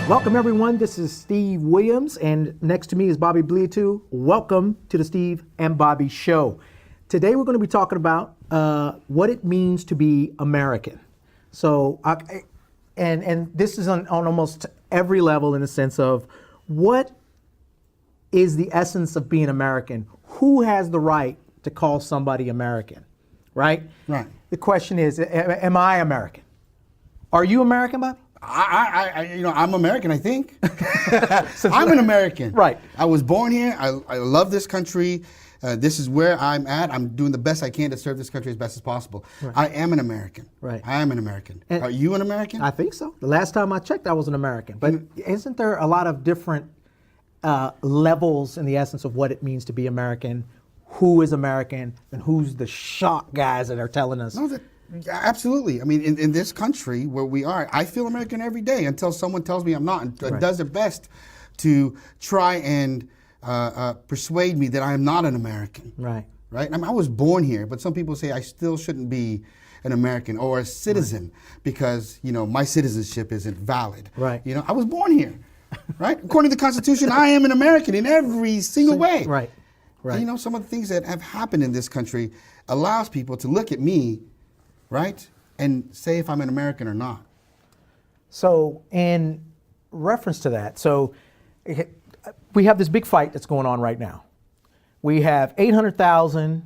Welcome everyone, this is Steve Williams and next to me is Bobby Bliatout. Welcome to the Steve and Bobby Show. Today we're going to be talking about what it means to be American. So, and this is on almost every level in the sense of what is the essence of being American? Who has the right to call somebody American, right? Right. The question is, am I American? Are you American, Bobby? I'm American, I think. I'm an American. Right. I was born here. I love this country. This is where I'm at. I'm doing the best I can to serve this country as best as possible. Right. I am an American. Right. I am an American. And are you an American? I think so. The last time I checked, I was an American. But isn't there a lot of different levels in the essence of what it means to be American? Who is American? And who's the shock guys that are telling us? No, absolutely. I mean, in this country where we are, I feel American every day until someone tells me I'm not and Right. does their best to try and persuade me that I am not an American. Right. Right? I mean, I was born here, but some people say I still shouldn't be an American or a citizen because, my citizenship isn't valid. Right. I was born here, right? According to the Constitution, I am an American in every single way. Right. Right. And, some of the things that have happened in this country allows people to look at me, right, and say if I'm an American or not. So in reference to that, we have this big fight that's going on right now. We have 800,000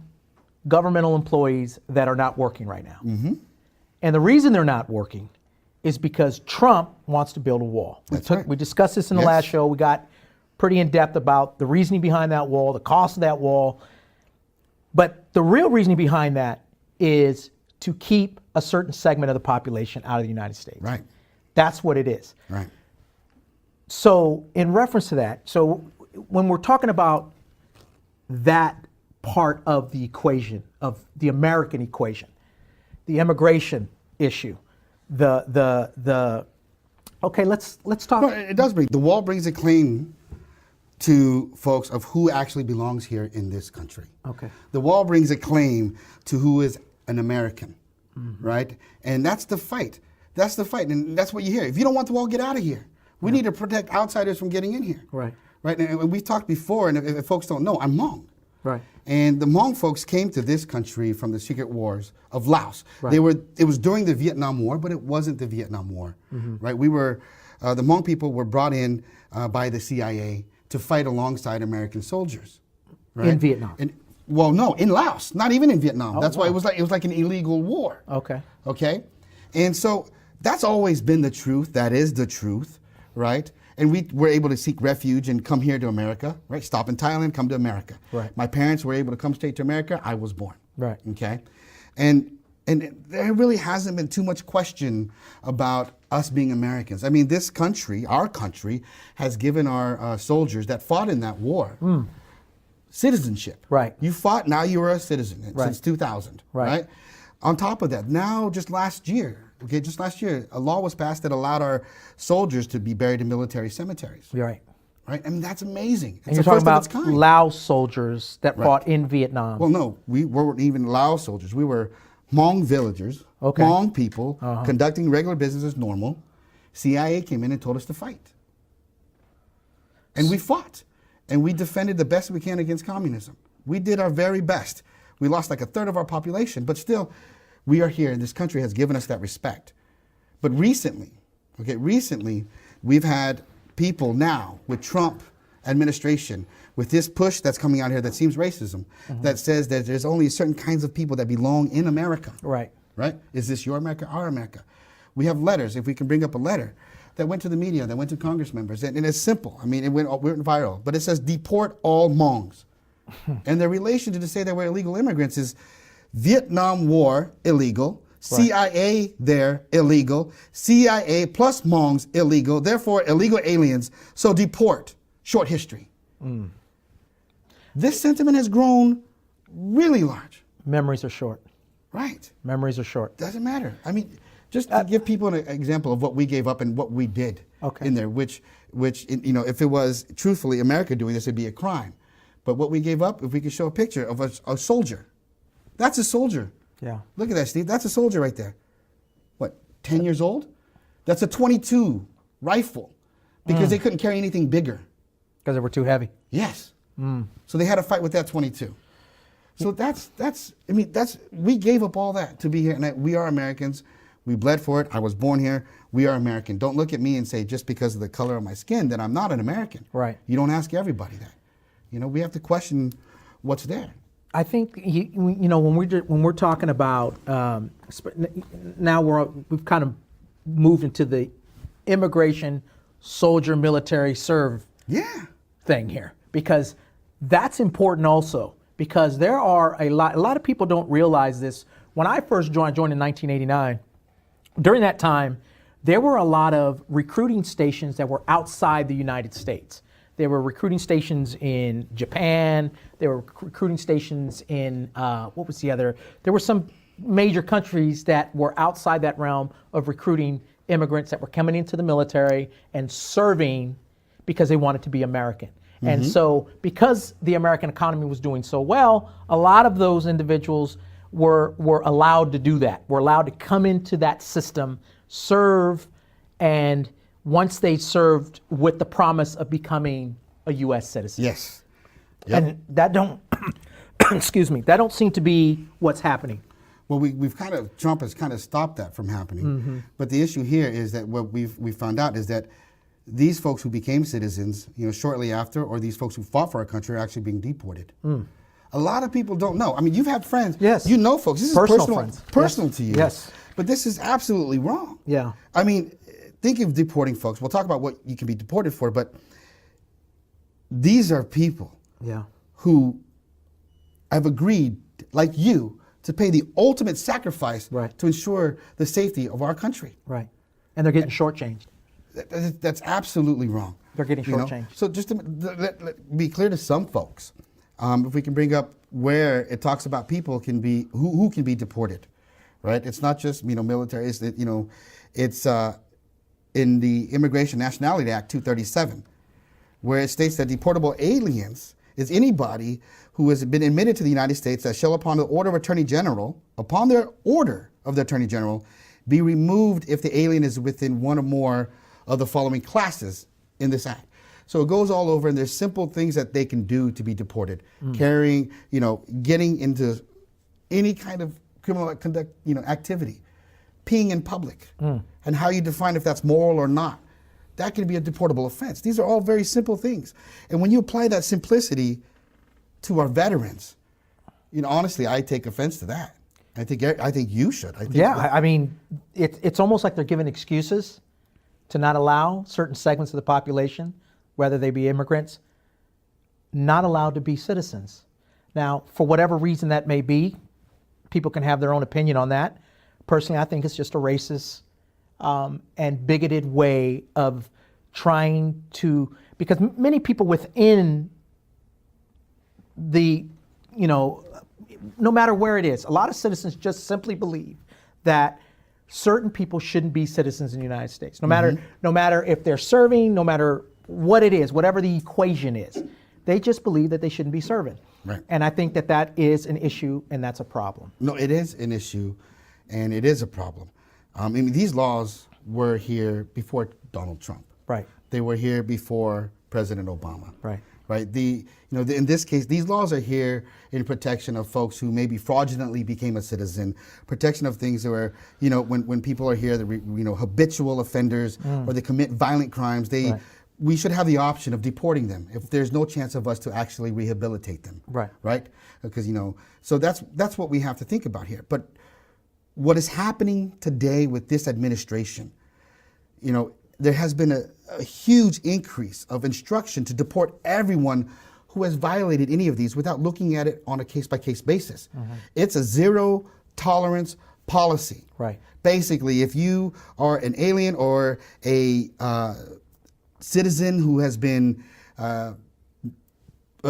governmental employees that are not working right now. Mm-hmm. And the reason they're not working is because Trump wants to build a wall. We discussed this in the last show. We got pretty in depth about the reasoning behind that wall, the cost of that wall. But the real reasoning behind that is to keep a certain segment of the population out of the United States. Right. That's what it is. Right. So in reference to that, so when we're talking about that part of the equation, of the American equation, the immigration issue, okay, let's talk. No, it does the wall brings a claim to folks of who actually belongs here in this country. Okay. The wall brings a claim to who is an American, right? And that's the fight. That's the fight, and that's what you hear. If you don't want the wall, get out of here. We need to protect outsiders from getting in here. Right. Right. And we've talked before, and if folks don't know, I'm Hmong. Right. And the Hmong folks came to this country from the secret wars of Laos. Right. It was during the Vietnam War, but it wasn't the Vietnam War. Right. We were the Hmong people were brought in by the CIA to fight alongside American soldiers. Right? In Vietnam. Well, no, in Laos, not even in Vietnam. Oh, that's why wow. it was like an illegal war. Okay. Okay? And so that's always been the truth. That is the truth, right? And we were able to seek refuge and come here to America, right? Stop in Thailand, come to America. Right. My parents were able to come straight to America. I was born. Right. Okay? And there really hasn't been too much question about us being Americans. I mean, this country, our country, has given our soldiers that fought in that war citizenship. Right. You fought, now you are a citizen since 2000. Right. On top of that, now just last year, a law was passed that allowed our soldiers to be buried in military cemeteries. You're right. Right? I mean, that's amazing. And It's you're the talking first of its about kind. Laos soldiers that fought in Vietnam. Well, no, we weren't even Laos soldiers. We were Hmong villagers, Okay. Hmong people, conducting regular business as normal. CIA came in and told us to fight. And we fought. And we defended the best we can against communism. We did our very best. We lost like a third of our population, but still, we are here, and this country has given us that respect. But recently, we've had people now with Trump administration, with this push that's coming out here that seems racism, that says that there's only certain kinds of people that belong in America. Right. Right? Is this your America, our America? We have letters, if we can bring up a letter, that went to the media, that went to Congress members, and it's simple. I mean, it went viral, but it says, deport all Hmongs. And their relation to say that we're illegal immigrants is Vietnam War, illegal, CIA there, illegal, CIA plus Hmongs, illegal, therefore illegal aliens, so deport, short history. This sentiment has grown really large. Memories are short. Right. Memories are short. Doesn't matter. I mean, just to give people an example of what we gave up and what we did in there, which if it was truthfully America doing this, it'd be a crime. But what we gave up, if we could show a picture of a soldier, that's a soldier. Yeah. Look at that, Steve. That's a soldier right there. What, 10 years old? That's a .22 rifle because they couldn't carry anything bigger. Because they were too heavy. Yes. So they had to fight with that 22. So we gave up all that to be here. And we are Americans. We bled for it. I was born here. We are American. Don't look at me and say just because of the color of my skin that I'm not an American. Right. You don't ask everybody that. We have to question what's there. I think when we're talking about now we've kind of moved into the immigration, soldier, military, serve thing here, because that's important also, because there are a lot of people don't realize this. When I first joined in 1989, during that time, there were a lot of recruiting stations that were outside the United States. There were recruiting stations in Japan. There were recruiting stations in, what was the other? There were some major countries that were outside that realm of recruiting immigrants that were coming into the military and serving because they wanted to be American. And so because the American economy was doing so well, a lot of those individuals were allowed to do that, were allowed to come into that system, serve, and once they served with the promise of becoming a U.S. citizen. Yes. Yep. And that don't, excuse me, that don't seem to be what's happening. Well, Trump has kind of stopped that from happening. But the issue here is that what we've found out is that these folks who became citizens, shortly after, or these folks who fought for our country are actually being deported. A lot of people don't know. I mean, you've had friends. Yes. You know folks. This is personal to you. Yes. But this is absolutely wrong. Yeah. I mean, think of deporting folks. We'll talk about what you can be deported for, but these are people who have agreed, like you, to pay the ultimate sacrifice to ensure the safety of our country. Right. And they're getting shortchanged. That's absolutely wrong. They're getting shortchanged. So just to let be clear to some folks, if we can bring up where it talks about people who can be deported, right? It's not just military. It's it's in the Immigration Nationality Act 237, where it states that deportable aliens is anybody who has been admitted to the United States that shall, upon the order of Attorney General, be removed if the alien is within one or more of the following classes in this act. So it goes all over, and there's simple things that they can do to be deported. Carrying, getting into any kind of criminal conduct, activity, peeing in public, and how you define if that's moral or not. That can be a deportable offense. These are all very simple things. And when you apply that simplicity to our veterans, honestly, I take offense to that. I think you should. I mean, it's almost like they're giving excuses to not allow certain segments of the population, whether they be immigrants, not allowed to be citizens. Now, for whatever reason that may be, people can have their own opinion on that. Personally, I think it's just a racist and bigoted way of trying to, because many people within the, no matter where it is, a lot of citizens just simply believe that certain people shouldn't be citizens in the United States. No matter if they're serving, no matter what it is, whatever the equation is, they just believe that they shouldn't be serving. Right. And I think that is an issue, and that's a problem. No, it is an issue, and it is a problem. I mean, these laws were here before Donald Trump. Right. They were here before President Obama. Right. Right. In this case, these laws are here in protection of folks who maybe fraudulently became a citizen, protection of things that were, when people are here, habitual offenders or they commit violent crimes, we should have the option of deporting them if there's no chance of us to actually rehabilitate them. Right. Right. Because, so that's what we have to think about here. But what is happening today with this administration, there has been a huge increase of instruction to deport everyone who has violated any of these without looking at it on a case-by-case basis. It's a zero tolerance policy. Right. Basically, if you are an alien or a citizen who has been a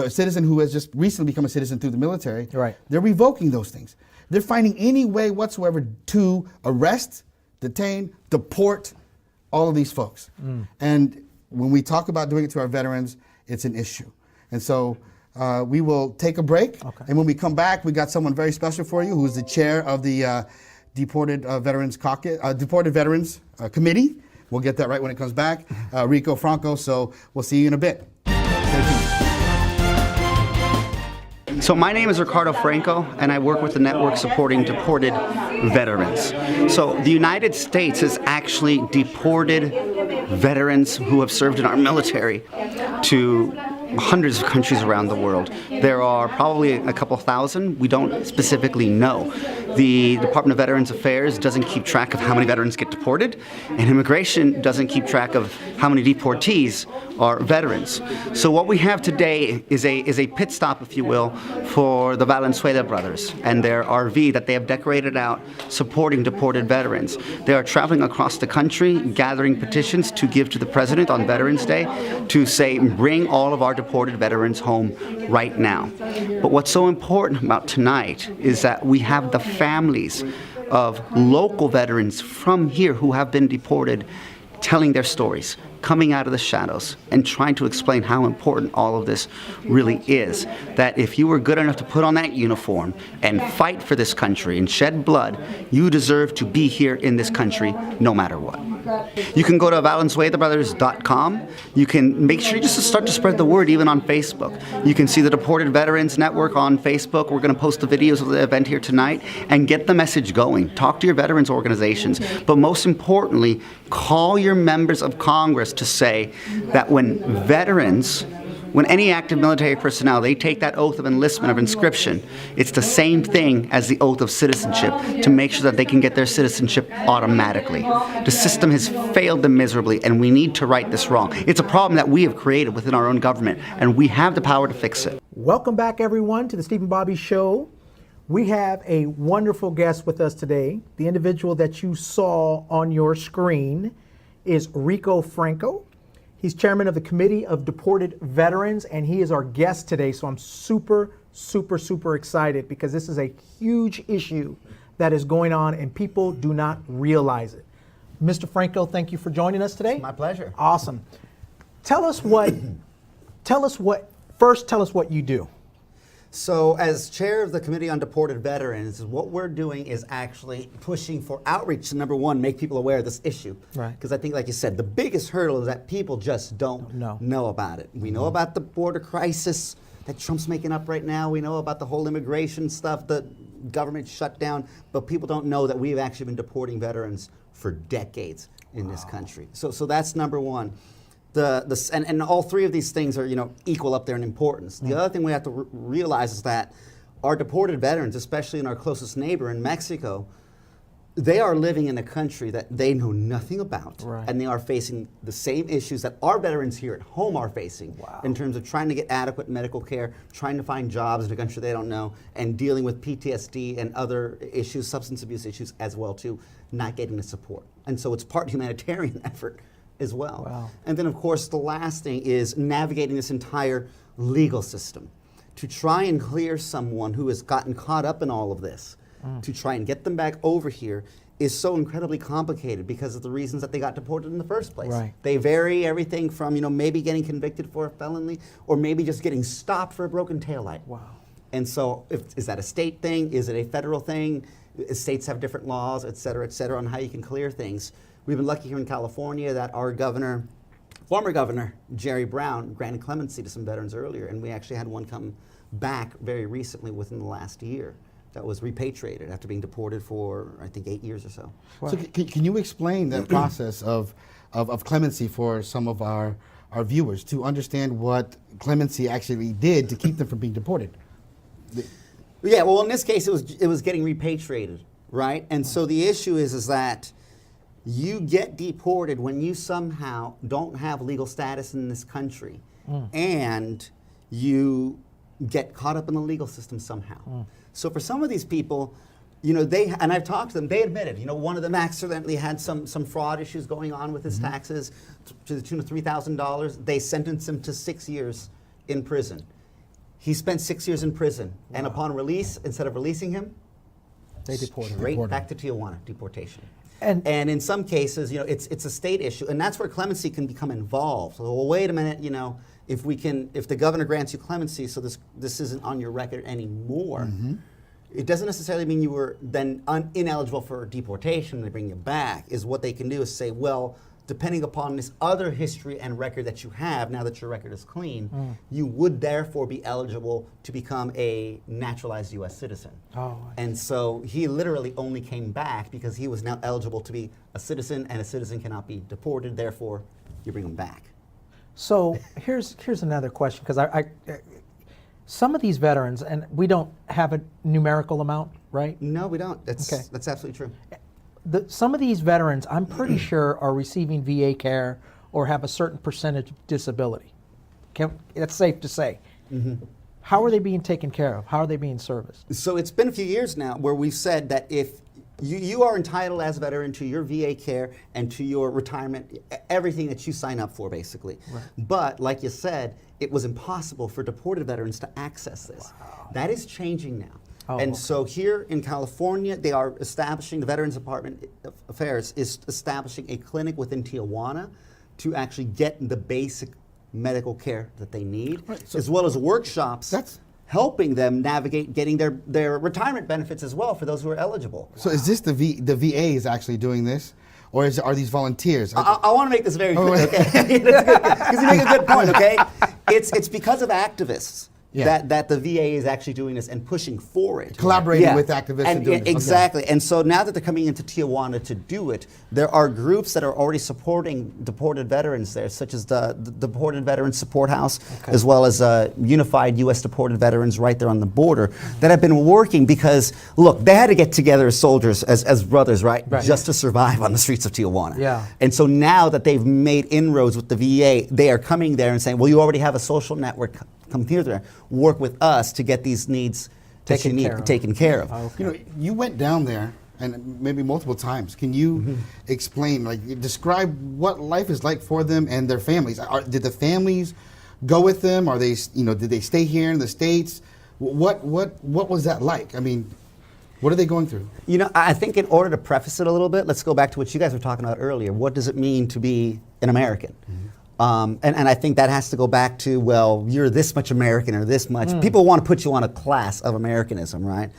citizen who has just recently become a citizen through the military, they're revoking those things. They're finding any way whatsoever to arrest, detain, deport all of these folks. And when we talk about doing it to our veterans, it's an issue. And so we will take a break. Okay. And when we come back, we got someone very special for you who's the chair of the Deported Veterans Committee. We'll get that right when it comes back. Rico Franco, so we'll see you in a bit. Stay tuned. So my name is Ricardo Franco, and I work with the network supporting deported veterans. So the United States has actually deported veterans who have served in our military to hundreds of countries around the world. There are probably a couple thousand. We don't specifically know. The Department of Veterans Affairs doesn't keep track of how many veterans get deported, and Immigration doesn't keep track of how many deportees are veterans. So what we have today is a pit stop, if you will, for the Valenzuela brothers and their RV that they have decorated out supporting deported veterans. They are traveling across the country, gathering petitions to give to the president on Veterans Day to say, bring all of our deported veterans home right now. But what's so important about tonight is that we have the families of local veterans from here who have been deported telling their stories, coming out of the shadows and trying to explain how important all of this really is. That if you were good enough to put on that uniform and fight for this country and shed blood, you deserve to be here in this country no matter what. You can go to valenzuelabrothers.com. You can make sure you just start to spread the word even on Facebook. You can see the Deported Veterans Network on Facebook. We're going to post the videos of the event here tonight and get the message going. Talk to your veterans organizations. But most importantly, call your members of Congress to say that when any active military personnel, they take that oath of enlistment, of inscription, it's the same thing as the oath of citizenship to make sure that they can get their citizenship automatically. The system has failed them miserably, and we need to right this wrong. It's a problem that we have created within our own government, and we have the power to fix it. Welcome back, everyone, to the Steve and Bobby Show. We have a wonderful guest with us today. The individual that you saw on your screen is Rico Franco. He's chairman of the Committee of Deported Veterans, and he is our guest today. So I'm super, super, super excited because this is a huge issue that is going on and people do not realize it. Mr. Franco, thank you for joining us today. My pleasure. Awesome. Tell us what you do. So as chair of the Committee on Deported Veterans, what we're doing is actually pushing for outreach to, number one, make people aware of this issue. Right. Because I think, like you said, the biggest hurdle is that people just don't know about it. We know about the border crisis that Trump's making up right now. We know about the whole immigration stuff, the government shutdown, but people don't know that we've actually been deporting veterans for decades in this country. So that's number one. And all three of these things are, equal up there in importance. The other thing we have to realize is that our deported veterans, especially in our closest neighbor in Mexico, they are living in a country that they know nothing about, and they are facing the same issues that our veterans here at home are facing in terms of trying to get adequate medical care, trying to find jobs in a country they don't know, and dealing with PTSD and other issues, substance abuse issues as well too, not getting the support. And so it's part humanitarian effort as well. Wow. And then, of course, the last thing is navigating this entire legal system to try and clear someone who has gotten caught up in all of this, to try and get them back over here is so incredibly complicated because of the reasons that they got deported in the first place. Right. They vary everything from, maybe getting convicted for a felony or maybe just getting stopped for a broken taillight. Wow. And so is that a state thing? Is it a federal thing? States have different laws, et cetera, on how you can clear things. We've been lucky here in California that our former governor, Jerry Brown, granted clemency to some veterans earlier, and we actually had one come back very recently within the last year that was repatriated after being deported for, I think, 8 years or so. So can you explain that process of clemency for some of our viewers to understand what clemency actually did to keep them from being deported? Yeah, well, in this case, it was getting repatriated, right? And so the issue is that you get deported when you somehow don't have legal status in this country, and you get caught up in the legal system somehow. So for some of these people, and I've talked to them, they admitted, one of them accidentally had some fraud issues going on with his taxes to the tune of $3,000. They sentenced him to 6 years in prison. He spent 6 years in prison, and upon release, instead of releasing him, They deported him. straight back to Tijuana, deportation. And in some cases, it's a state issue, and that's where clemency can become involved. So, well, wait a minute, if the governor grants you clemency, so this isn't on your record anymore, it doesn't necessarily mean you were then ineligible for deportation. They bring you back. Is what they can do is say, well, depending upon this other history and record that you have, now that your record is clean, you would therefore be eligible to become a naturalized U.S. citizen. Oh, and so he literally only came back because he was now eligible to be a citizen, and a citizen cannot be deported, therefore you bring him back. So here's another question, because I some of these veterans, and we don't have a numerical amount, right? No, we don't. That's Okay. that's absolutely true. Some of these veterans, I'm pretty sure, are receiving VA care or have a certain percentage of disability. That's safe to say. How are they being taken care of? How are they being serviced? So it's been a few years now where we've said that if you are entitled as a veteran to your VA care and to your retirement, everything that you sign up for, basically. Right. But like you said, it was impossible for deported veterans to access this. Wow. That is changing now. Oh, and okay. so here in California, they are establishing, the Veterans Department of Affairs is establishing a clinic within Tijuana to actually get the basic medical care that they need, Right, so as well as workshops helping them navigate getting their retirement benefits as well for those who are eligible. So is this the VA is actually doing this, or are these volunteers? I want to make this very clear, okay? Because you make a good point, okay? It's because of activists that the VA is actually doing this and pushing for it. Collaborating with activists and doing this. Exactly. And so now that they're coming into Tijuana to do it, there are groups that are already supporting deported veterans there, such as the Deported Veterans Support House, as well as Unified U.S. Deported Veterans right there on the border, that have been working because, look, they had to get together as soldiers, as brothers, right? Just to survive on the streets of Tijuana. Yeah. And so now that they've made inroads with the VA, they are coming there and saying, well, you already have a social network. Come here there, work with us to get these needs taken care of. Okay. You know, you went down there and maybe multiple times. Can you explain, like, describe what life is like for them and their families? Did the families go with them? Are they, did they stay here in the States? What was that like? I mean, what are they going through? You know, I think in order to preface it a little bit, let's go back to what you guys were talking about earlier. What does it mean to be an American? And I think that has to go back to, well, you're this much American or this much. People want to put you on a class of Americanism, right?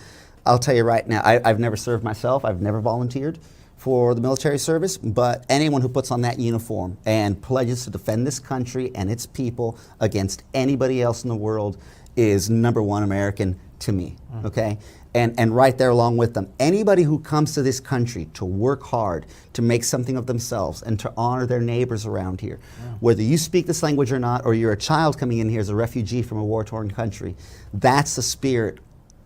I'll tell you right now, I've never served myself. I've never volunteered for the military service. But anyone who puts on that uniform and pledges to defend this country and its people against anybody else in the world is number one American to me, okay? And right there along with them, anybody who comes to this country to work hard, to make something of themselves, and to honor their neighbors around here, whether you speak this language or not, or you're a child coming in here as a refugee from a war-torn country, that's the spirit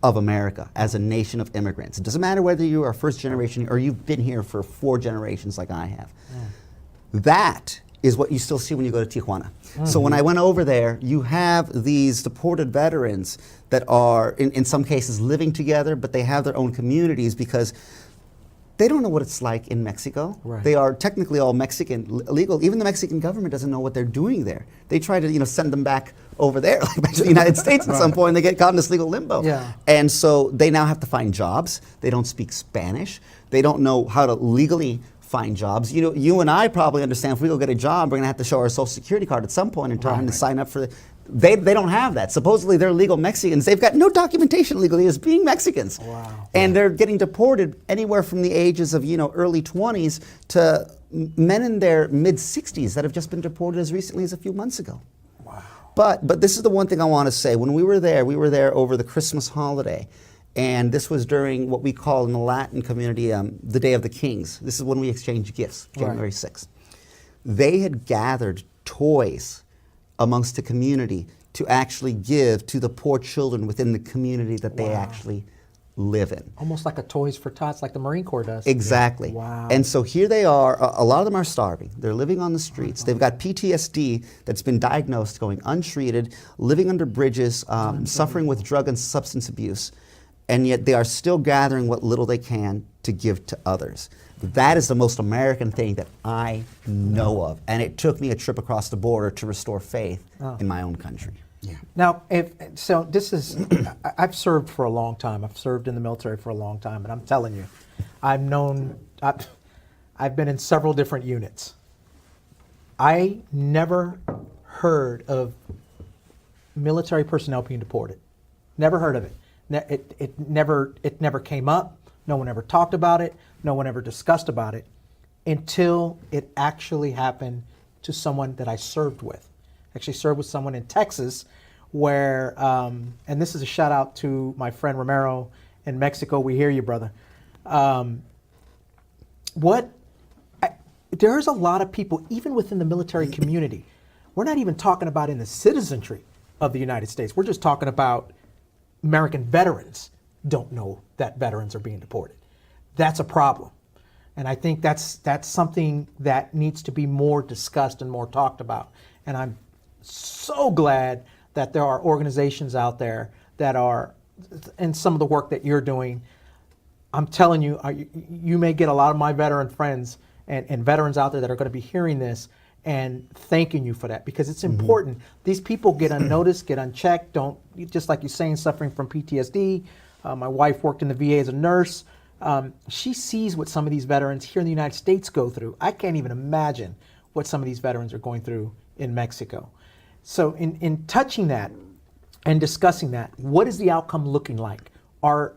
of America as a nation of immigrants. It doesn't matter whether you are first generation or you've been here for 4 generations like I have. That is what you still see when you go to Tijuana. So when I went over there, you have these deported veterans that are, in some cases, living together, but they have their own communities because they don't know what it's like in Mexico. Right. They are technically all Mexican, legal. Even the Mexican government doesn't know what they're doing there. They try to, send them back over there, like back to the United States at some point, and they get caught in this legal limbo. Yeah. And so they now have to find jobs. They don't speak Spanish. They don't know how to legally find jobs. You and I probably understand if we go get a job, we're going to have to show our social security card at some point in time to sign up for They don't have that. Supposedly they're legal Mexicans. They've got no documentation legally as being Mexicans. Wow. And they're getting deported anywhere from the ages of, early 20s to men in their mid 60s that have just been deported as recently as a few months ago. Wow. But this is the one thing I want to say. When we were there over the Christmas holiday. And this was during what we call in the Latin community the Day of the Kings. This is when we exchange gifts, January 6th. They had gathered toys amongst the community to actually give to the poor children within the community that they actually live in. Almost like a Toys for Tots, like the Marine Corps does. Exactly. Wow. And so here they are. A lot of them are starving. They're living on the streets. They've got PTSD that's been diagnosed, going untreated, living under bridges, suffering with drug and substance abuse. And yet they are still gathering what little they can to give to others. That is the most American thing that I know of. And it took me a trip across the border to restore faith in my own country. Yeah. Now, I've served for a long time. I've served in the military for a long time, and I'm telling you, I've been in several different units. I never heard of military personnel being deported. Never heard of it. It never came up. No one ever talked about it. No one ever discussed about it. until it actually happened to someone that I served with. Actually served with someone in Texas where, and this is a shout out to my friend Romero in Mexico. We hear you, brother. There's a lot of people, even within the military community, we're not even talking about in the citizenry of the United States. We're just talking about American veterans don't know that veterans are being deported. That's a problem. And I think that's something that needs to be more discussed and more talked about. And I'm so glad that there are organizations out there that are, and some of the work that you're doing, I'm telling you, you may get a lot of my veteran friends and veterans out there that are going to be hearing this and thanking you for that, because it's important. These people get unnoticed, get unchecked, don't, just like you're saying, suffering from PTSD. My wife worked in the VA as a nurse. She sees what some of these veterans here in the United States go through. I can't even imagine what some of these veterans are going through in Mexico. So in touching that and discussing that, what is the outcome looking like? Are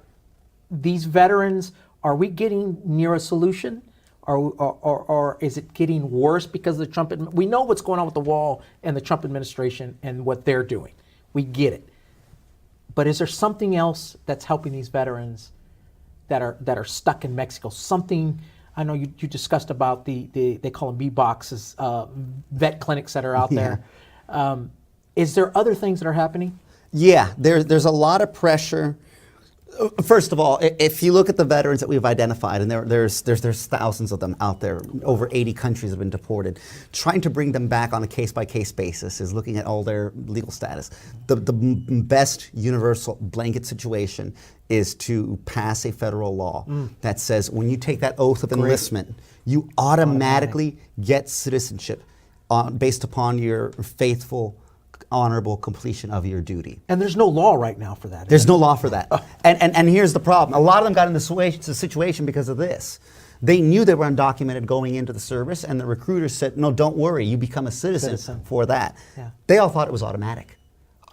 these veterans, are we getting near a solution? Or is it getting worse because of the Trump? We know what's going on with the wall and the Trump administration and what they're doing. We get it. But is there something else that's helping these veterans that are stuck in Mexico? Something, I know you discussed about they call them B-boxes, vet clinics that are out there. Is there other things that are happening? Yeah, there's a lot of pressure. First of all, if you look at the veterans that we've identified, and there's thousands of them out there, over 80 countries have been deported, trying to bring them back on a case-by-case basis is looking at all their legal status. The best universal blanket situation is to pass a federal law that says when you take that oath of enlistment, you automatically get citizenship based upon your faithful, honorable completion of your duty. And there's no law right now for that. There's no law for that. And here's the problem. A lot of them got in the situation because of this. They knew they were undocumented going into the service, and the recruiters said, no, don't worry, you become a citizen for that. Yeah. They all thought it was automatic.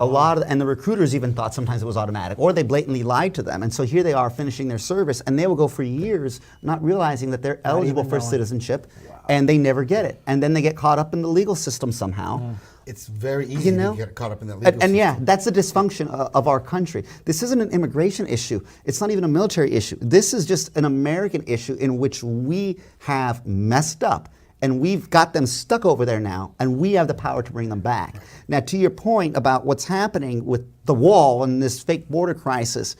And the recruiters even thought sometimes it was automatic, or they blatantly lied to them. And so here they are finishing their service, and they will go for years not realizing that they're eligible for citizenship, and they never get it. And then they get caught up in the legal system somehow. It's very easy to get caught up in that legal system. And yeah, that's the dysfunction of our country. This isn't an immigration issue. It's not even a military issue. This is just an American issue in which we have messed up, and we've got them stuck over there now, and we have the power to bring them back. Now, to your point about what's happening with the wall and this fake border crisis,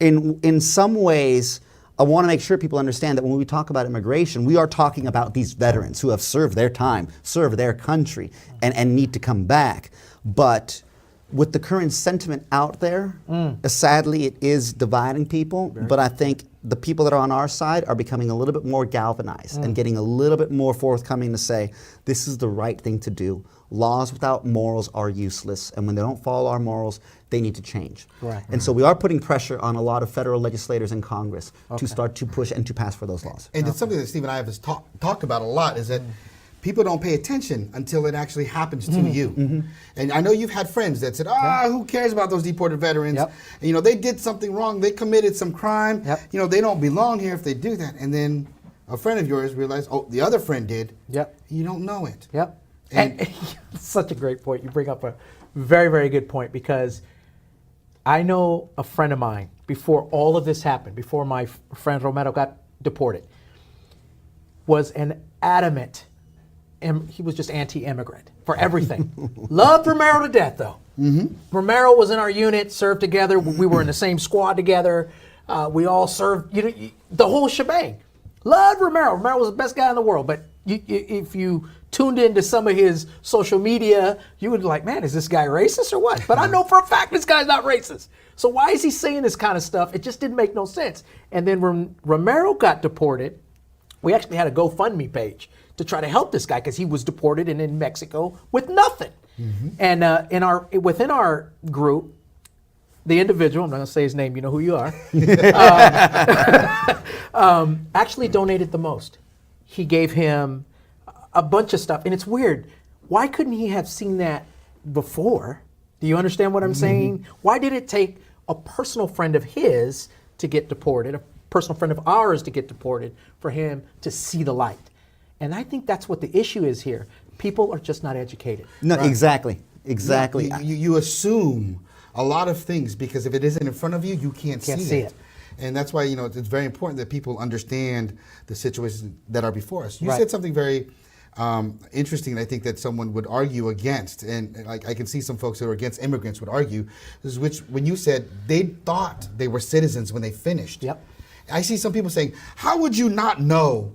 in some ways, I want to make sure people understand that when we talk about immigration, we are talking about these veterans who have served their time, served their country, and need to come back. But with the current sentiment out there, sadly, it is dividing people. But I think the people that are on our side are becoming a little bit more galvanized and getting a little bit more forthcoming to say, this is the right thing to do. Laws without morals are useless, and when they don't follow our morals, they need to change. Right. And so we are putting pressure on a lot of federal legislators in Congress to start to push and to pass for those laws. And it's something that Steve and I have talked about a lot, is that people don't pay attention until it actually happens to you. And I know you've had friends that said, who cares about those deported veterans? And, they did something wrong, they committed some crime, they don't belong here if they do that. And then a friend of yours realized, the other friend did. You don't know it. And such a great point. You bring up a very, very good point, because I know a friend of mine, before all of this happened, before my friend Romero got deported, was an adamant, he was just anti-immigrant for everything. Loved Romero to death, though. Romero was in our unit, served together. We were in the same squad together. We all served, the whole shebang. Loved Romero. Romero was the best guy in the world, but if you tuned into some of his social media, you would be like, man, is this guy racist or what? But I know for a fact this guy's not racist. So why is he saying this kind of stuff? It just didn't make no sense. And then when Romero got deported, we actually had a GoFundMe page to try to help this guy, because he was deported and in Mexico with nothing. And within our group, the individual, I'm not going to say his name, you know who you are, actually donated the most. He gave him a bunch of stuff. And it's weird. Why couldn't he have seen that before? Do you understand what I'm saying? Why did it take a personal friend of his to get deported, a personal friend of ours to get deported, for him to see the light? And I think that's what the issue is here. People are just not educated. No, Right. exactly. Exactly. You assume a lot of things because if it isn't in front of you, you can't see it. And that's why, it's very important that people understand the situations that are before us. You Right. said something very interesting, I think that someone would argue against, and like I can see some folks that are against immigrants would argue, when you said they thought they were citizens when they finished. Yep. I see some people saying, how would you not know?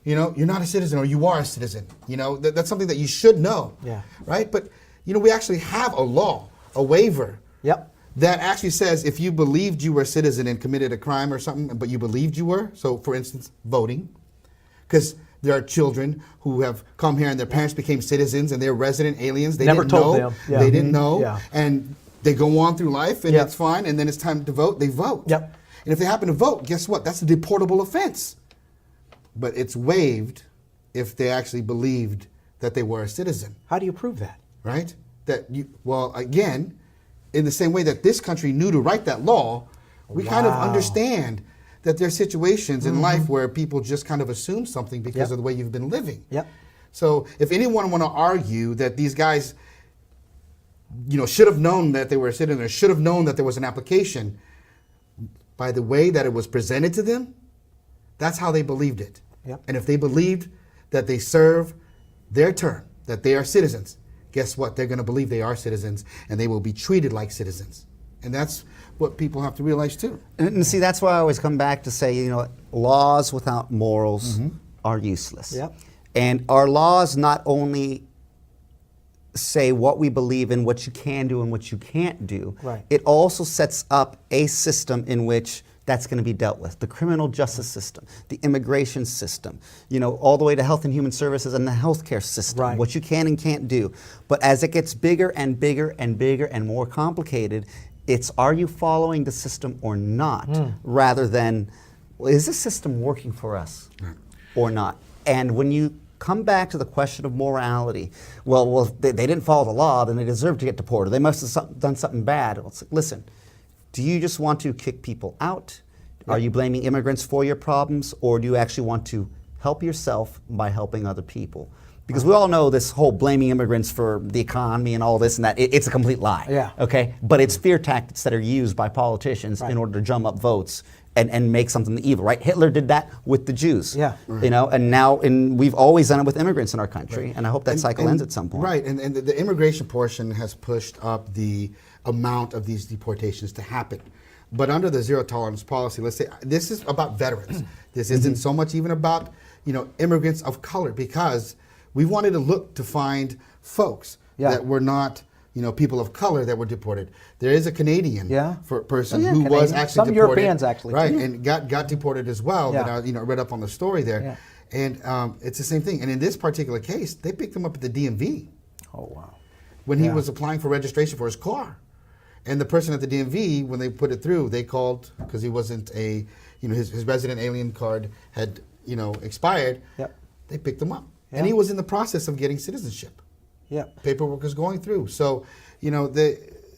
You're not a citizen or you are a citizen. That's something that you should know. Yeah. Right? But, we actually have a law, a waiver. Yep. That actually says if you believed you were a citizen and committed a crime or something, but you believed you were, so for instance, voting, because there are children who have come here and their parents became citizens and they're resident aliens. They Never didn't told know. them. Yeah. They didn't know. Yeah. And they go on through life and Yep. it's fine. And then it's time to vote, they vote. Yep. And if they happen to vote, guess what? That's a deportable offense. But it's waived if they actually believed that they were a citizen, How do you prove that? right? Again, in the same way that this country knew to write that law, we kind of Wow. understand that there are situations in life where people just kind of assume something because Yep. of the way you've been living. Yep. So if anyone want to argue that these guys, should have known that they were a citizen or should have known that there was an application, by the way that it was presented to them, that's how they believed it. Yep. And if they believed that they serve their term, that they are citizens, guess what? They're going to believe they are citizens and they will be treated like citizens. And that's what people have to realize too. And see, that's why I always come back to say, laws without morals are useless. Yep. And our laws not only say what we believe in, what you can do and what you can't do, Right. it also sets up a system in which that's going to be dealt with. The criminal justice system, the immigration system, all the way to health and human services and the healthcare system, Right. what you can and can't do. But as it gets bigger and bigger and bigger and more complicated, it's are you following the system or not, rather than, well, is this system working for us or not? And when you come back to the question of morality, well, they didn't follow the law, then they deserve to get deported. They must have done something bad. Well, it's like, listen, do you just want to kick people out? Are you blaming immigrants for your problems, or do you actually want to help yourself by helping other people? Because we all know this whole blaming immigrants for the economy and all this and that, it's a complete lie. Yeah. Okay? But it's fear tactics that are used by politicians Right. in order to drum up votes and make something evil, right? Hitler did that with the Jews. Yeah. And we've always done it with immigrants in our country, and I hope that cycle ends at some point. Right, and the immigration portion has pushed up the amount of these deportations to happen. But under the zero tolerance policy, let's say this is about veterans. This isn't so much even about immigrants of color, because we wanted to look to find folks Yeah. that were not people of color that were deported. There is a Canadian person Oh, yeah, who was Canadian. actually Some deported. Europeans actually, right, too. and got deported as well. Yeah. That I read up on the story there, Yeah. and it's the same thing. And in this particular case, they picked him up at the DMV Oh, wow. when he Yeah. was applying for registration for his car. And the person at the DMV, when they put it through, they called because he wasn't his resident alien card had, expired. Yep. They picked him up. Yeah. And he was in the process of getting citizenship. Yeah. Paperwork is going through. So,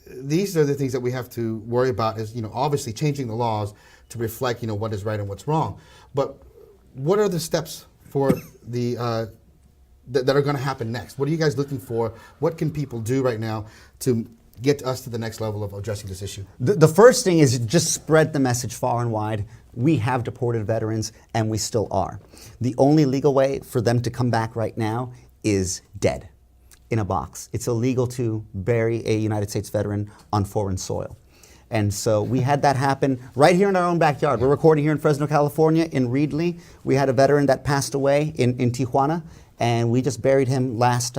these are the things that we have to worry about is, obviously changing the laws to reflect, what is right and what's wrong. But what are the steps for the that are going to happen next? What are you guys looking for? What can people do right now to get us to the next level of addressing this issue? The first thing is just spread the message far and wide. We have deported veterans, and we still are. The only legal way for them to come back right now is dead, in a box. It's illegal to bury a United States veteran on foreign soil. And so we had that happen right here in our own backyard. We're recording here in Fresno, California, in Reedley. We had a veteran that passed away in Tijuana, and we just buried him last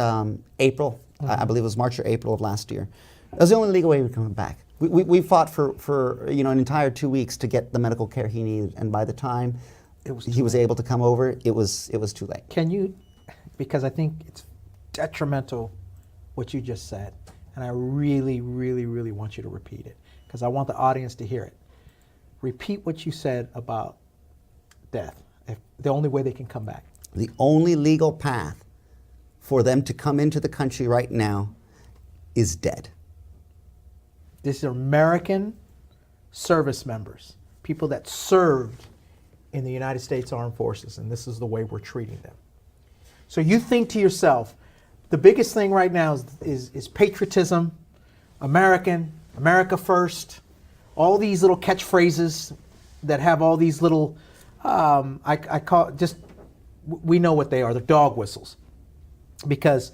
April. I believe it was March or April of last year. That was the only legal way we could come back. We fought for an entire 2 weeks to get the medical care he needed, and by the time he was able to come over, it was too late. Can you, because I think it's detrimental what you just said, and I really, really, really want you to repeat it, because I want the audience to hear it. Repeat what you said about death, the only way they can come back. The only legal path for them to come into the country right now is dead. These are American service members, people that served in the United States Armed Forces, and this is the way we're treating them. So you think to yourself, the biggest thing right now is patriotism, America first, all these little catchphrases that have all these little, I call it just, we know what they are, they're dog whistles. Because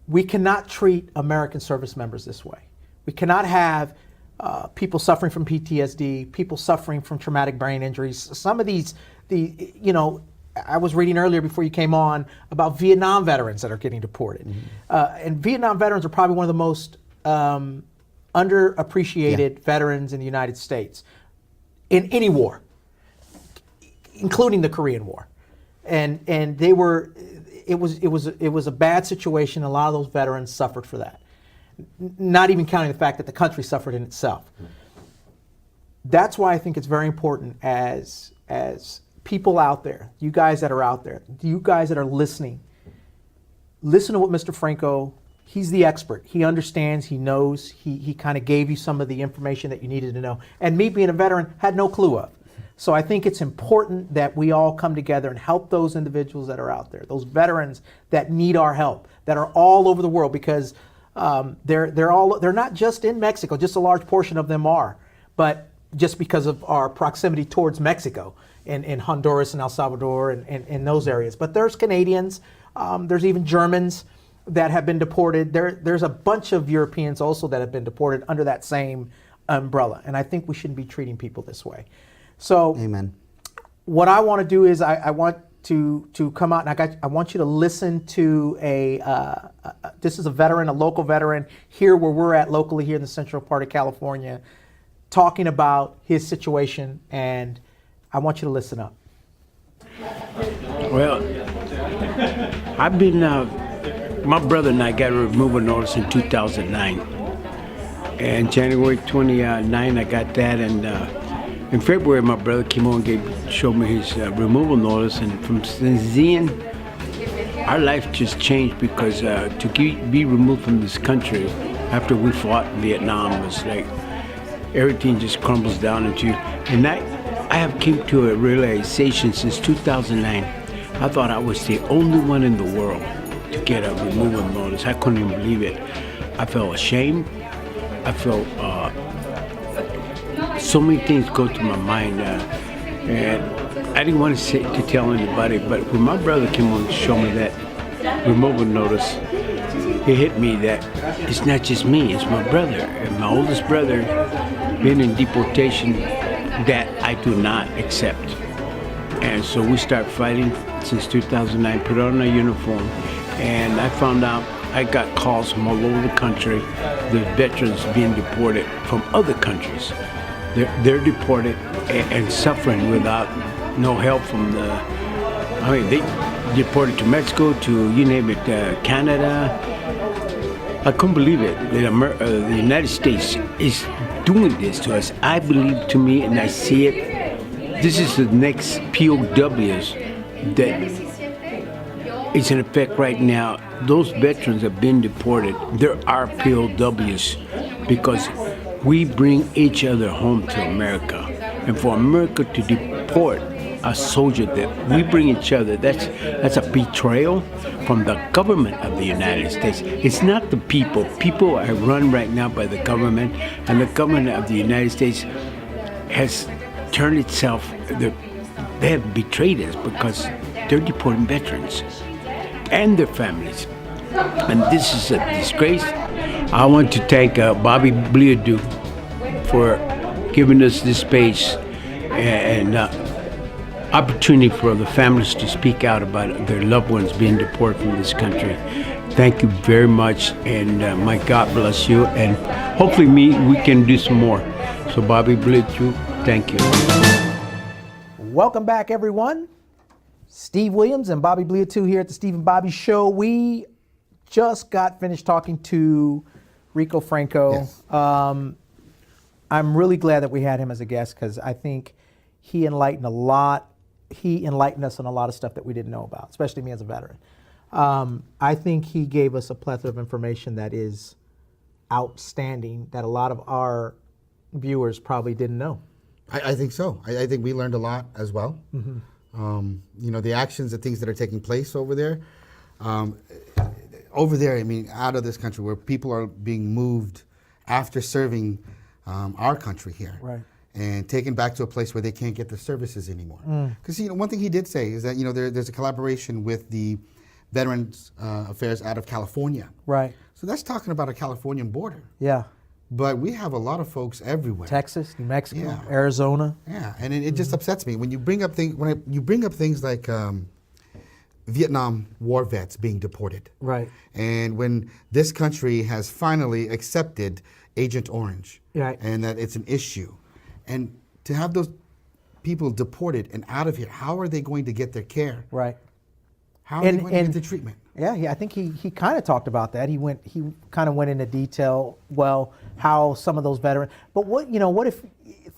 we cannot treat American service members this way. We cannot have people suffering from PTSD, people suffering from traumatic brain injuries. Some of these, I was reading earlier before you came on about Vietnam veterans that are getting deported. And Vietnam veterans are probably one of the most underappreciated veterans in the United States in any war, including the Korean War. And they were, it was a bad situation. A lot of those veterans suffered for that. Not even counting the fact that the country suffered in itself. That's why I think it's very important as people out there, you guys that are out there, you guys that are listening, listen to what Mr. Franco, he's the expert. He understands, he knows, he kind of gave you some of the information that you needed to know. And me being a veteran, had no clue of. So I think it's important that we all come together and help those individuals that are out there, those veterans that need our help, that are all over the world, because they're not just in Mexico, just a large portion of them are, but just because of our proximity towards Mexico, in Honduras and El Salvador and in those areas. But there's Canadians, there's even Germans that have been deported. There's a bunch of Europeans also that have been deported under that same umbrella. And I think we shouldn't be treating people this way. So Amen. What I want to do is I want to come out, and I want you to listen to this is a veteran, a local veteran here where we're at locally here in the central part of California, talking about his situation, and I want you to listen up. Well, I've been, my brother and I got a removal notice in 2009. And January 29, I got that, and in February, my brother came on and showed me his removal notice, and from since then, our life just changed, because to be removed from this country after we fought in Vietnam was like, everything just crumbles down into you. And I have came to a realization since 2009. I thought I was the only one in the world to get a removal notice. I couldn't even believe it. I felt ashamed. I felt so many things go to my mind, and I didn't want to tell anybody. But when my brother came on to show me that removal notice, it hit me that it's not just me, it's my brother, and my oldest brother been in deportation that I do not accept. And so we start fighting since 2009, put on a uniform, and I found out I got calls from all over the country, the veterans being deported from other countries. They're deported and suffering without no help from they deported to Mexico, to, you name it, Canada. I couldn't believe it that the United States is doing this to us. I believe, to me, and I see it, this is the next POWs that is in effect right now. Those veterans have been deported. There are POWs because we bring each other home to America. And for America to deport a soldier that we bring each other, that's a betrayal from the government of the United States. It's not the people. People are run right now by the government, and the government of the United States has turned itself, they have betrayed us because they're deporting veterans and their families. And this is a disgrace. I want to thank Bobby Bliatout for giving us this space and opportunity for the families to speak out about their loved ones being deported from this country. Thank you very much, and my God bless you, and hopefully we can do some more. So Bobby Bliatout, thank you. Welcome back, everyone. Steve Williams and Bobby Bliatout here at the Steve and Bobby Show. We just got finished talking to Rico Franco. Yes. I'm really glad that we had him as a guest, because I think he enlightened us on a lot of stuff that we didn't know about, especially me as a veteran. I think he gave us a plethora of information that is outstanding, that a lot of our viewers probably didn't know. I think so. I think we learned a lot as well. Mm-hmm. The actions, the things that are taking place over there, over there, I mean, out of this country, where people are being moved after serving our country here, Right. and taken back to a place where they can't get the services anymore. Because one thing he did say is that there's a collaboration with the Veterans Affairs out of California. Right. So that's talking about a Californian border. Yeah. But we have a lot of folks everywhere. Texas, New Mexico, Yeah. Arizona. Yeah, and it just upsets me when you bring up things like Vietnam War vets being deported. Right. And when this country has finally accepted Agent Orange, Right. and that it's an issue, and to have those people deported and out of here, how are they going to get their care? Right. How are they going to get the treatment? Yeah, I think he kind of talked about that. He kind of went into detail. Well, how some of those veterans. But what if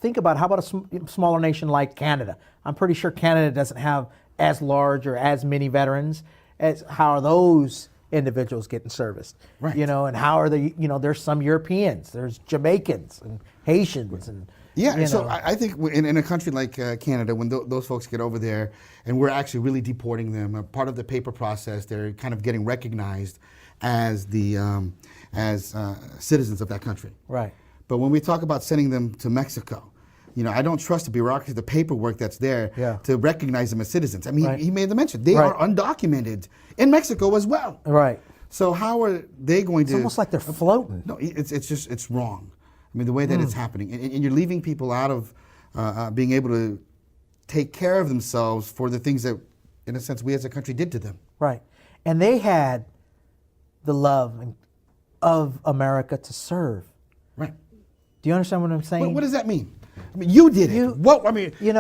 think about how about a smaller nation like Canada? I'm pretty sure Canada doesn't have as large or as many veterans. As how are those individuals getting serviced? Right. And how are they? There's some Europeans, there's Jamaicans and Haitians and. Yeah, so I think in a country like Canada, when those folks get over there and we're actually really deporting them, part of the paper process, they're kind of getting recognized as citizens of that country. Right. But when we talk about sending them to Mexico, I don't trust the bureaucracy, the paperwork that's there to recognize them as citizens. I mean, Right. he made the mention. They are undocumented in Mexico as well. Right. So how are they going to... It's almost like they're floating. No, it's wrong. I mean, the way that it's happening, and you're leaving people out of being able to take care of themselves for the things that, in a sense, we as a country did to them. Right. And they had the love of America to serve. Right. Do you understand what I'm saying? What does that mean? I mean, you did it. You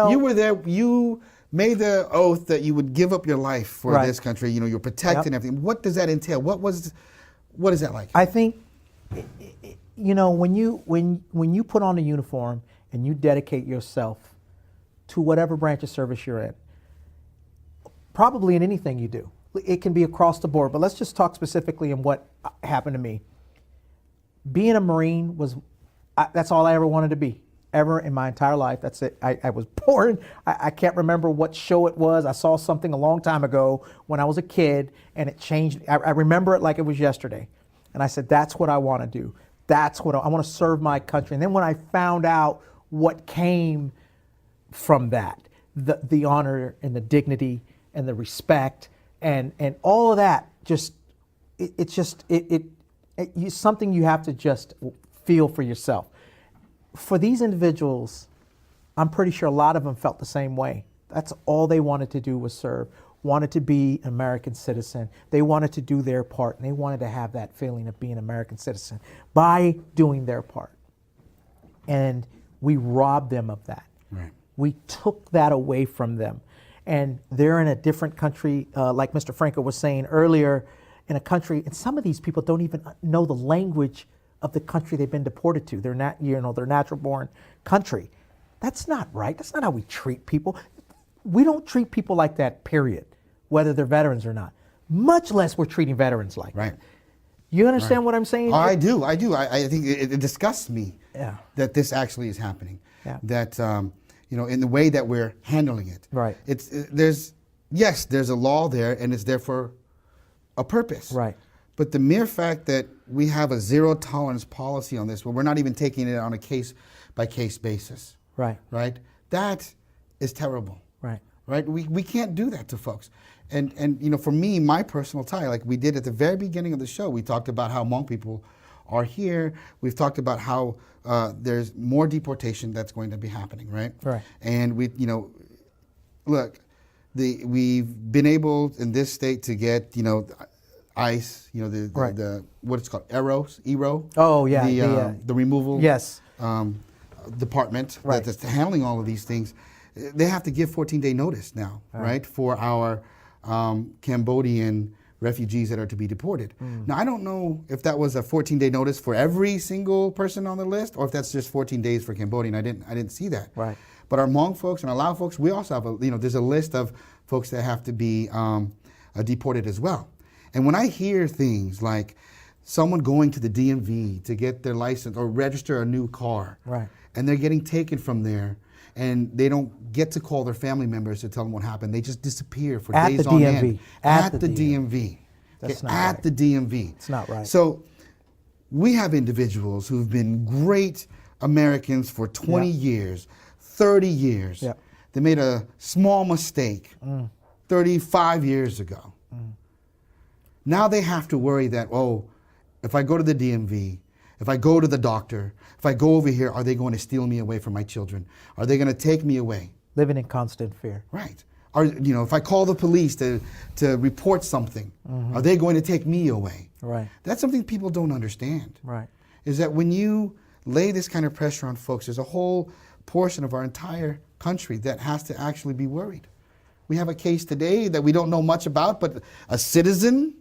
you were there. You made the oath that you would give up your life for Right. this country. You're protecting everything. What does that entail? What is that like? I think, when you put on a uniform and you dedicate yourself to whatever branch of service you're in, probably in anything you do, it can be across the board, but let's just talk specifically on what happened to me. Being a Marine that's all I ever wanted to be, ever in my entire life. That's it. I was born, I can't remember what show it was. I saw something a long time ago when I was a kid, and it changed. I remember it like it was yesterday. And I said, that's what I want to do. That's what I want to serve my country. And then when I found out what came from that, the honor and the dignity and the respect and all of that, it's something you have to just feel for yourself. For these individuals, I'm pretty sure a lot of them felt the same way. That's all they wanted to do was serve, wanted to be an American citizen. They wanted to do their part, and they wanted to have that feeling of being an American citizen by doing their part. And we robbed them of that. Right. We took that away from them. And they're in a different country, like Mr. Franco was saying earlier, in a country, and some of these people don't even know the language of the country they've been deported to. They're not, their natural born country. That's not right. That's not how we treat people. We don't treat people like that, period, whether they're veterans or not. Much less we're treating veterans like that. You understand what I'm saying? Oh, I do. I think it disgusts me that this actually is happening. Yeah. That in the way that we're handling it. Right. There's a law there, and it's there for a purpose. Right. But the mere fact that we have a zero tolerance policy on this, where we're not even taking it on a case by case basis. Right. Right. That is terrible. Right. Right. We can't do that to folks. And for me, my personal tie, like we did at the very beginning of the show, we talked about how Hmong people are here. We've talked about how there's more deportation that's going to be happening, right? Right. And we've been able in this state to get, ICE, the what it's called, ERO. Oh yeah. The removal. Yes. Department Right. that's handling all of these things. They have to give 14-day notice now, right, for our Cambodian refugees that are to be deported. Now, I don't know if that was a 14-day notice for every single person on the list, or if that's just 14 days for Cambodian. I didn't see that. Right. But our Hmong folks and our Lao folks, we also have there's a list of folks that have to be deported as well. And when I hear things like someone going to the DMV to get their license or register a new car, Right. and they're getting taken from there, and they don't get to call their family members to tell them what happened. They just disappear for At days the on DMV. end. At the DMV. That's not at right. the DMV. It's not right. So we have individuals who've been great Americans for 20 years, 30 years. Yeah. They made a small mistake 35 years ago. Now they have to worry that, oh, if I go to the DMV, if I go to the doctor, if I go over here, are they going to steal me away from my children? Are they going to take me away? Living in constant fear. Right. Or, if I call the police to report something, are they going to take me away? Right. That's something people don't understand. Right. Is that when you lay this kind of pressure on folks, there's a whole portion of our entire country that has to actually be worried. We have a case today that we don't know much about, but a citizen,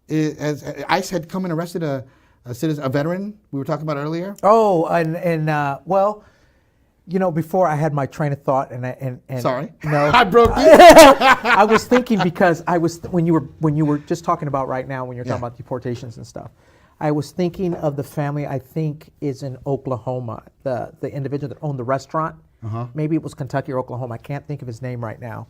as ICE had come and arrested a citizen, a veteran we were talking about earlier. Oh, and well, before I had my train of thought, and Sorry, no, I broke you. I was thinking because when you were just talking about right now when you're talking about deportations and stuff, I was thinking of the family I think is in Oklahoma, the individual that owned the restaurant. Maybe it was Kentucky or Oklahoma. I can't think of his name right now.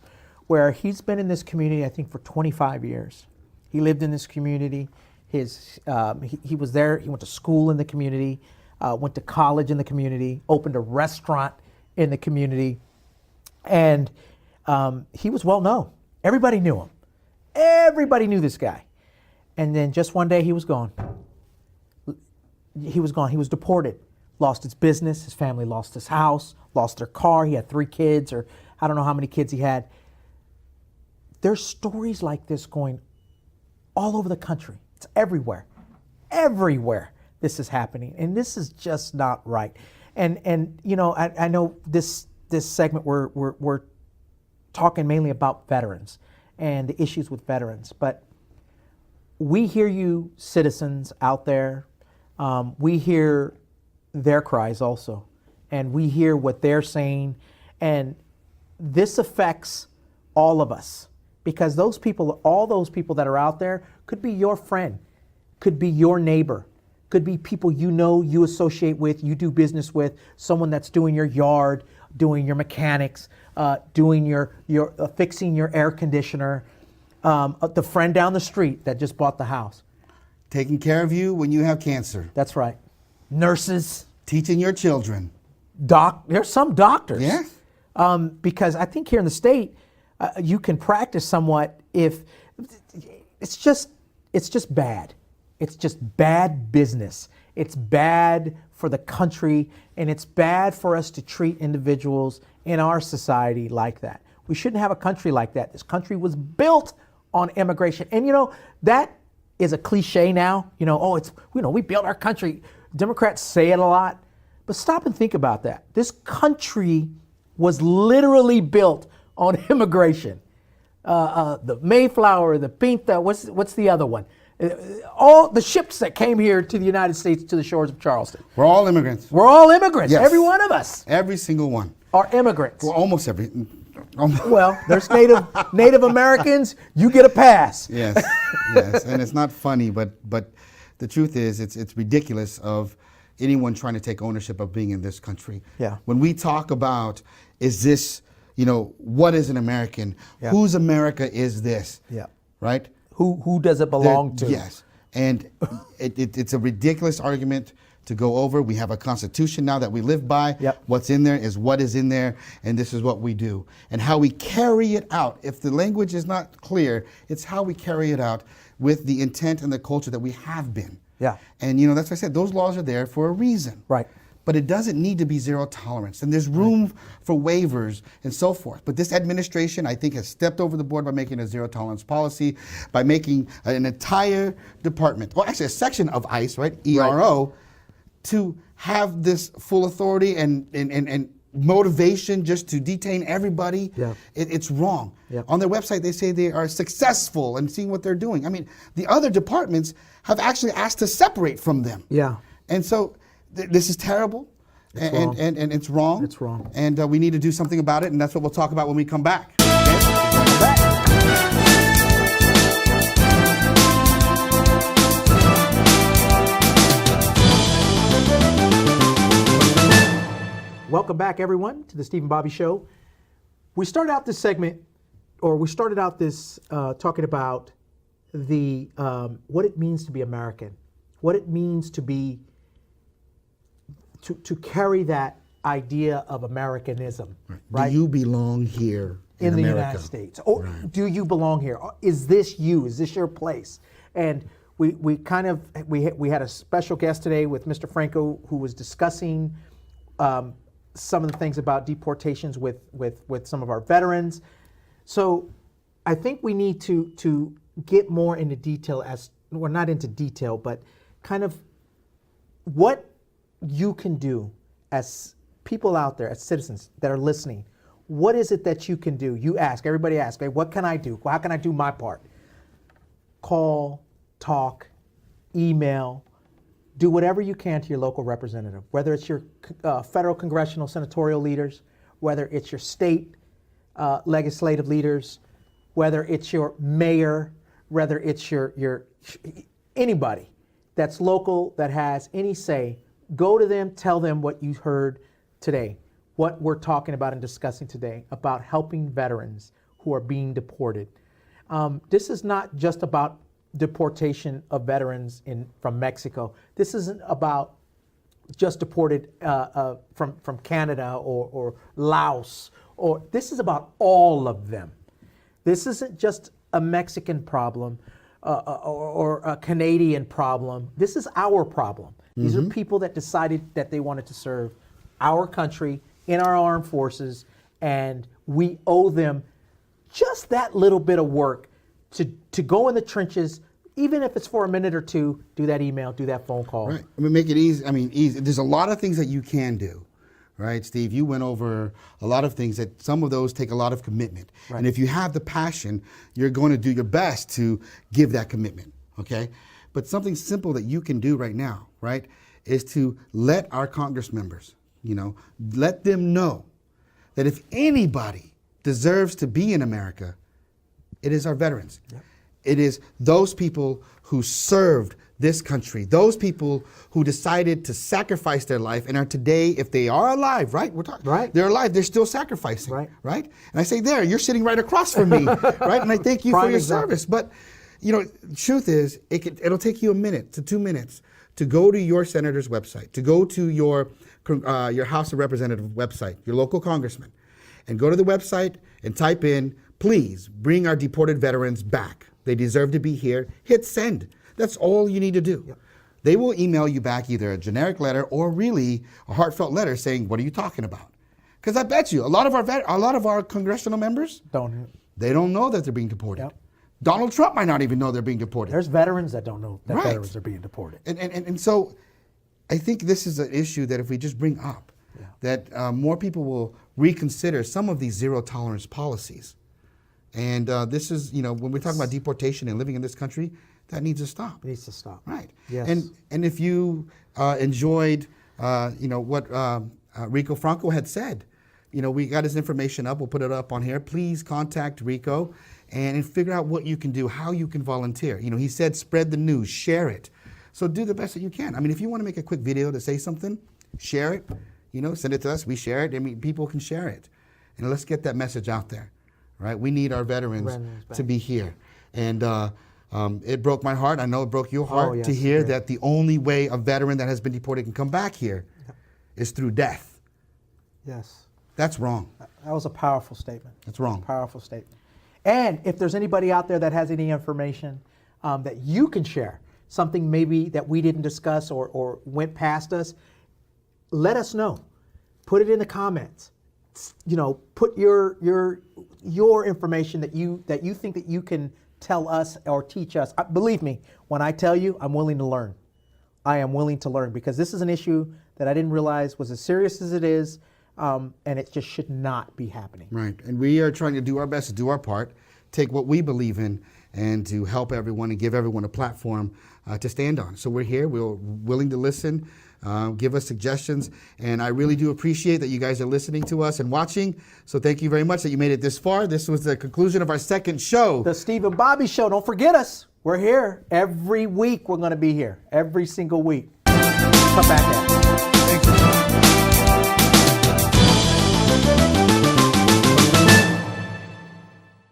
Where he's been in this community I think for 25 years. He lived in this community. He was there. He went to school in the community. Went to college in the community, opened a restaurant in the community, and he was well known. Everybody knew him. Everybody knew this guy. And then just one day he was gone. He was gone. He was deported. Lost his business. His family lost his house, lost their car. He had 3 kids, or I don't know how many kids he had. There's stories like this going all over the country. It's everywhere. Everywhere. This is happening, and this is just not right. And I know this segment we're talking mainly about veterans and the issues with veterans, but we hear you citizens out there. We hear their cries also, and we hear what they're saying, and this affects all of us because all those people that are out there could be your friend, could be your neighbor. Could be people you associate with, you do business with, someone that's doing your yard, doing your mechanics, doing your fixing your air conditioner, the friend down the street that just bought the house. Taking care of you when you have cancer. That's right. Nurses. Teaching your children. There's some doctors. Yeah. Because I think here in the state, you can practice somewhat if it's just bad. It's just bad business. It's bad for the country, and it's bad for us to treat individuals in our society like that. We shouldn't have a country like that. This country was built on immigration. And that is a cliche now. We built our country. Democrats say it a lot, but stop and think about that. This country was literally built on immigration. The Mayflower, the Pinta, what's the other one? All the ships that came here to the United States to the shores of Charleston. We're all immigrants. We're all immigrants. Yes. Every one of us Every single one. are immigrants. Well, almost every. Well, there's Native Americans. You get a pass. Yes, yes, and it's not funny, but the truth is, it's ridiculous of anyone trying to take ownership of being in this country. Yeah. When we talk about, is this, what is an American? Yeah. Whose America is this? Yeah. Right. Who does it belong to? Yes, and it's a ridiculous argument to go over. We have a constitution now that we live by. Yep. What's in there is what is in there, and this is what we do. And how we carry it out. If the language is not clear, it's how we carry it out with the intent and the culture that we have been. Yeah. And that's why I said those laws are there for a reason. Right. But it doesn't need to be zero tolerance. And there's room for waivers and so forth. But this administration, I think, has stepped over the board by making a zero tolerance policy, by making an entire department, well, actually a section of ICE, right, ERO, to have this full authority and motivation just to detain everybody. Yeah. It's wrong. Yeah. On their website, they say they are successful in seeing what they're doing. I mean, the other departments have actually asked to separate from them. Yeah. And so this is terrible, and it's wrong. It's wrong. And we need to do something about it, and that's what we'll talk about when we come back. Welcome back, everyone, to the Steve and Bobby Show. We started out this segment, or we started out this talking about the what it means to be American, what it means to be to carry that idea of Americanism, right? Do you belong here in the America? United States? Or do you belong here? Is this you? Is this your place? And we had a special guest today with Mr. Franco, who was discussing some of the things about deportations with some of our veterans. So I think we need to get more into detail, as well, not into detail, but kind of what you can do as people out there, as citizens that are listening. What is it that you can do? You ask, everybody asks, okay, what can I do? How can I do my part? Call, talk, email, do whatever you can to your local representative, whether it's your federal congressional senatorial leaders, whether it's your state legislative leaders, whether it's your mayor, whether it's your anybody that's local that has any say. Go to them, tell them what you heard today, what we're talking about and discussing today about helping veterans who are being deported. This is not just about deportation of veterans from Mexico. This isn't about just deported from Canada or Laos, or this is about all of them. This isn't just a Mexican problem or a Canadian problem. This is our problem. These are people that decided that they wanted to serve our country in our armed forces, and we owe them just that little bit of work to go in the trenches, even if it's for a minute or two. Do that email, do that phone call. Right. I mean, make it easy. I mean, easy. There's a lot of things that you can do, right, Steve? You went over a lot of things that some of those take a lot of commitment. Right. And if you have the passion, you're going to do your best to give that commitment, okay? But something simple that you can do right now, right, is to let our Congress members, let them know that if anybody deserves to be in America, it is our veterans. Yep. It is those people who served this country, those people who decided to sacrifice their life and are today, if they are alive, right? We're talking, right. They're alive, they're still sacrificing, right? And I say, you're sitting right across from me, right? And I thank you for your service. But, truth is, it'll take you a minute to 2 minutes to go to your senator's website, to go to your House of Representatives website, your local congressman, and go to the website and type in, please bring our deported veterans back. They deserve to be here. Hit send. That's all you need to do. Yep. They will email you back either a generic letter or really a heartfelt letter saying, what are you talking about? Because I bet you a lot of our congressional members don't know that they're being deported. Yep. Donald Trump might not even know they're being deported. There's veterans that don't know that veterans are being deported. And so I think this is an issue that if we just bring up, that more people will reconsider some of these zero tolerance policies. And this is, when we're talking about deportation and living in this country, that needs to stop. It needs to stop. Right. Yes. And if you enjoyed, what Rico Franco had said, we got his information up. We'll put it up on here. Please contact Rico and figure out what you can do, how you can volunteer. He said spread the news, share it. So do the best that you can. I mean, if you want to make a quick video to say something, share it. Send it to us. We share it. I mean, people can share it. And let's get that message out there. Right? We need our veterans to be here. And it broke my heart. I know it broke your heart to hear that the only way a veteran that has been deported can come back here is through death. Yes. That's wrong. That was a powerful statement. That's wrong. Powerful statement. And if there's anybody out there that has any information that you can share, something maybe that we didn't discuss or went past us, let us know. Put it in the comments. Put your information that you think that you can tell us or teach us. Believe me, when I tell you, I'm willing to learn. I am willing to learn because this is an issue that I didn't realize was as serious as it is, and it just should not be happening. Right, and we are trying to do our best to do our part, take what we believe in, and to help everyone and give everyone a platform to stand on. So we're here, we're willing to listen, give us suggestions, and I really do appreciate that you guys are listening to us and watching. So thank you very much that you made it this far. This was the conclusion of our second show. The Steve and Bobby Show. Don't forget us. We're here every week. We're going to be here every single week. Come back at us. Thank you.